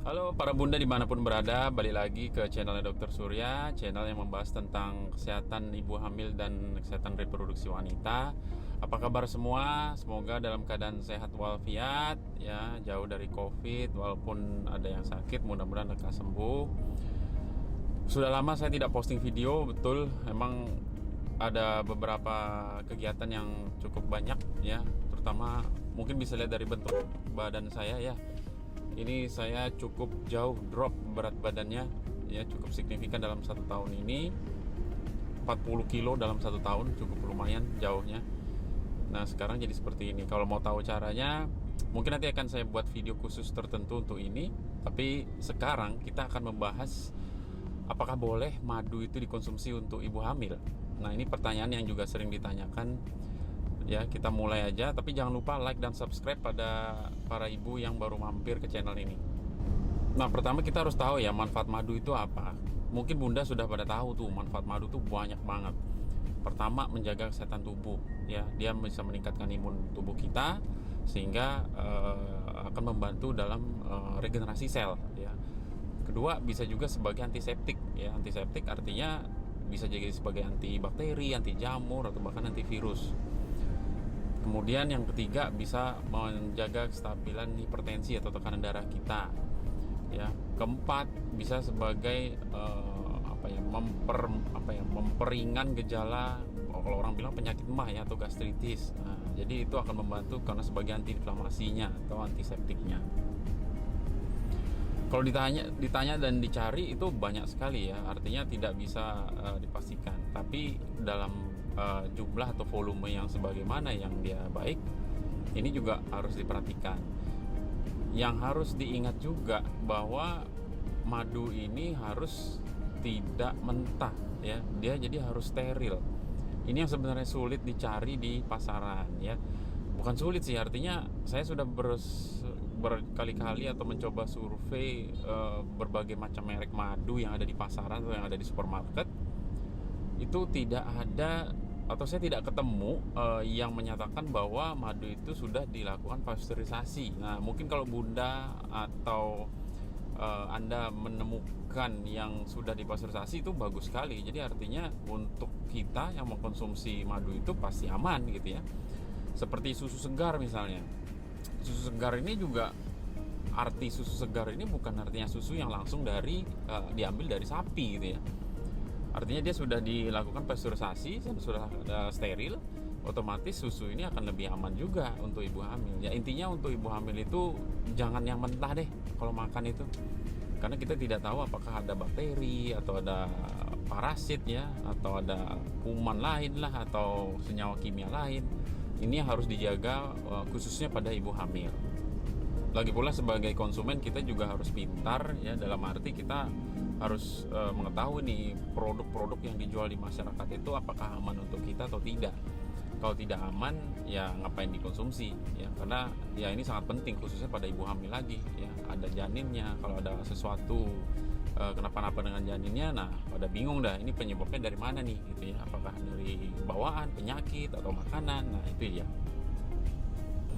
Halo para bunda dimanapun berada, balik lagi ke channelnya Dr. Surya, channel yang membahas tentang kesehatan ibu hamil dan kesehatan reproduksi wanita. Apa kabar semua? Semoga dalam keadaan sehat walafiat, ya, jauh dari COVID, walaupun ada yang sakit, mudah-mudahan lekas sembuh. Sudah lama saya tidak posting video, betul, emang ada beberapa kegiatan yang cukup banyak, ya, terutama mungkin bisa lihat dari bentuk badan saya, ya. Ini saya cukup jauh drop berat badannya, ya, cukup signifikan dalam 1 tahun ini. 40 kilo dalam 1 tahun, cukup lumayan jauhnya. Nah sekarang jadi seperti ini. Kalau mau tahu caranya, mungkin nanti akan saya buat video khusus tertentu untuk ini. Tapi sekarang kita akan membahas apakah boleh madu itu dikonsumsi untuk ibu hamil. Nah ini pertanyaan yang juga sering ditanyakan. Ya, kita mulai aja, tapi jangan lupa like dan subscribe pada para ibu yang baru mampir ke channel ini. Nah, pertama kita harus tahu ya manfaat madu itu apa. Mungkin bunda sudah pada tahu tuh manfaat madu tuh banyak banget. Pertama, menjaga kesehatan tubuh, ya. Dia bisa meningkatkan imun tubuh kita sehingga akan membantu dalam regenerasi sel, ya. Kedua, bisa juga sebagai antiseptik, ya. Antiseptik artinya bisa jadi sebagai anti bakteri, anti jamur atau bahkan antivirus. Kemudian yang ketiga, bisa menjaga kestabilan hipertensi atau tekanan darah kita. Ya, keempat, bisa sebagai memperingan gejala, kalau orang bilang penyakit emah, ya, atau gastritis. Nah, jadi itu akan membantu karena sebagai antiinflamasinya atau antiseptiknya. Kalau ditanya dan dicari itu banyak sekali, ya, artinya tidak bisa dipastikan. Tapi dalam jumlah atau volume yang sebagaimana yang dia baik, ini juga harus diperhatikan. Yang harus diingat juga bahwa madu ini harus tidak mentah, ya, dia jadi harus steril. Ini yang sebenarnya sulit dicari di pasaran, ya. Bukan sulit sih, artinya saya sudah berkali-kali atau mencoba survei berbagai macam merek madu yang ada di pasaran atau yang ada di supermarket. Itu tidak ada, atau saya tidak ketemu yang menyatakan bahwa madu itu sudah dilakukan pasteurisasi. Nah, mungkin kalau bunda atau Anda menemukan yang sudah dipasteurisasi, itu bagus sekali. Jadi artinya untuk kita yang mengkonsumsi madu itu pasti aman, gitu ya. Seperti susu segar misalnya. Susu segar ini juga, arti susu segar ini bukan artinya susu yang langsung diambil dari sapi, gitu ya. Artinya dia sudah dilakukan pasteurisasi dan sudah steril, otomatis susu ini akan lebih aman juga untuk ibu hamil. Ya, intinya untuk ibu hamil itu jangan yang mentah deh kalau makan itu. Karena kita tidak tahu apakah ada bakteri atau ada parasit, ya, atau ada kuman lain lah atau senyawa kimia lain. Ini harus dijaga khususnya pada ibu hamil. Lagi pula sebagai konsumen kita juga harus pintar, ya, dalam arti kita harus mengetahui nih produk-produk yang dijual di masyarakat itu apakah aman untuk kita atau tidak. Kalau tidak aman, ya ngapain dikonsumsi, ya, karena ya ini sangat penting khususnya pada ibu hamil lagi, ya. Ada janinnya, kalau ada sesuatu kenapa-napa dengan janinnya, nah pada bingung dah ini penyebabnya dari mana nih, gitu ya. Apakah dari bawaan, penyakit atau makanan. Nah itu ya.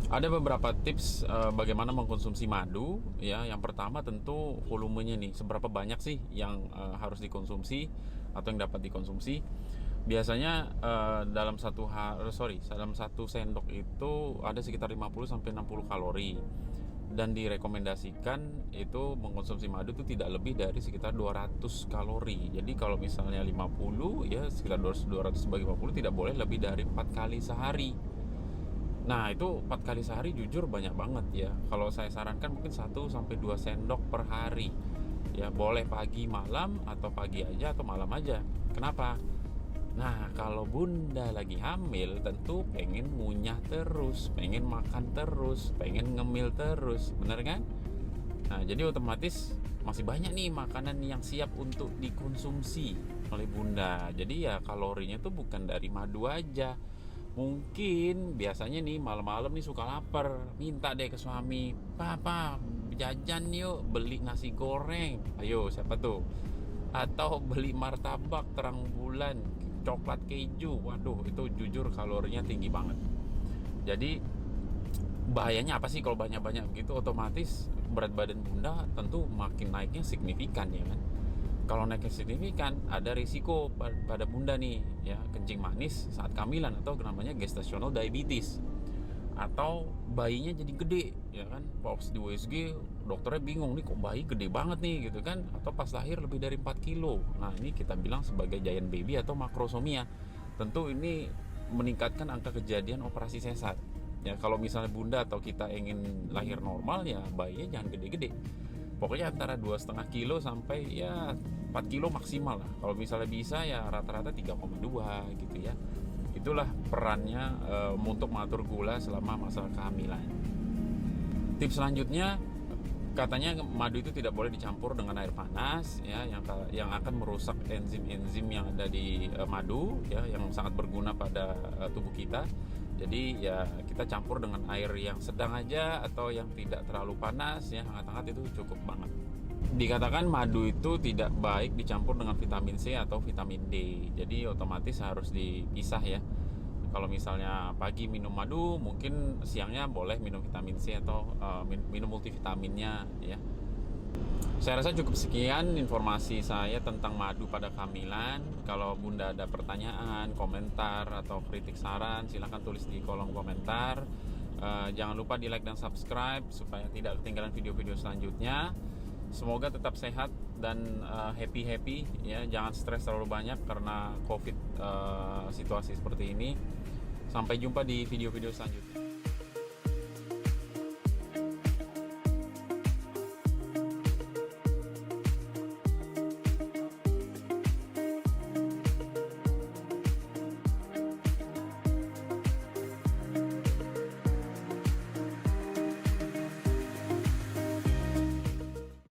Ada beberapa tips bagaimana mengkonsumsi madu, ya. Yang pertama tentu volumenya nih, seberapa banyak sih yang harus dikonsumsi atau yang dapat dikonsumsi. Biasanya dalam satu sendok itu ada sekitar 50-60 kalori. Dan direkomendasikan itu mengkonsumsi madu itu tidak lebih dari sekitar 200 kalori. Jadi kalau misalnya 50, ya sekitar 200 bagi 50 tidak boleh lebih dari 4 kali sehari. Nah itu 4 kali sehari jujur banyak banget, ya. Kalau saya sarankan mungkin 1-2 sendok per hari. Ya boleh pagi malam atau pagi aja atau malam aja. Kenapa? Nah kalau bunda lagi hamil tentu pengen ngunyah terus, pengen makan terus, pengen ngemil terus, bener kan? Nah jadi otomatis masih banyak nih makanan yang siap untuk dikonsumsi oleh bunda. Jadi ya kalorinya tuh bukan dari madu aja. Mungkin biasanya nih malam-malam nih suka lapar, minta deh ke suami, "Papa, jajan yuk, beli nasi goreng." Ayo, siapa tuh? Atau beli martabak terang bulan, coklat keju. Waduh, itu jujur kalorinya tinggi banget. Jadi bahayanya apa sih kalau banyak-banyak begitu? Otomatis berat badan bunda tentu makin naiknya signifikan ya kan. Kalau naiknya signifikan, ada risiko pada bunda nih ya, kencing manis saat kehamilan atau namanya gestational diabetes, atau bayinya jadi gede ya kan. Pas di USG dokternya bingung nih, kok bayi gede banget nih gitu kan, atau pas lahir lebih dari 4 kilo. Nah ini kita bilang sebagai giant baby atau makrosomia. Tentu ini meningkatkan angka kejadian operasi sesar ya. Kalau misalnya bunda atau kita ingin lahir normal ya, bayinya jangan gede-gede, pokoknya antara 2,5 kilo sampai ya 4 kilo maksimal lah. Kalau misalnya bisa ya rata-rata 3,2 gitu ya. Itulah perannya untuk mengatur gula selama masa kehamilan. Tips selanjutnya, katanya madu itu tidak boleh dicampur dengan air panas ya, yang akan merusak enzim-enzim yang ada di madu ya, yang sangat berguna pada tubuh kita. Jadi ya kita campur dengan air yang sedang aja, atau yang tidak terlalu panas ya, hangat-hangat itu cukup banget. Dikatakan madu itu tidak baik dicampur dengan vitamin C atau vitamin D, jadi otomatis harus dipisah ya. Kalau misalnya pagi minum madu, mungkin siangnya boleh minum vitamin C atau minum multivitaminnya ya. Saya rasa cukup sekian informasi saya tentang madu pada kehamilan. Kalau bunda ada pertanyaan, komentar, atau kritik saran, silahkan tulis di kolom komentar. Jangan lupa di like dan subscribe supaya tidak ketinggalan video-video selanjutnya. Semoga tetap sehat dan happy ya. Jangan stres terlalu banyak karena COVID, situasi seperti ini. Sampai jumpa di video-video selanjutnya.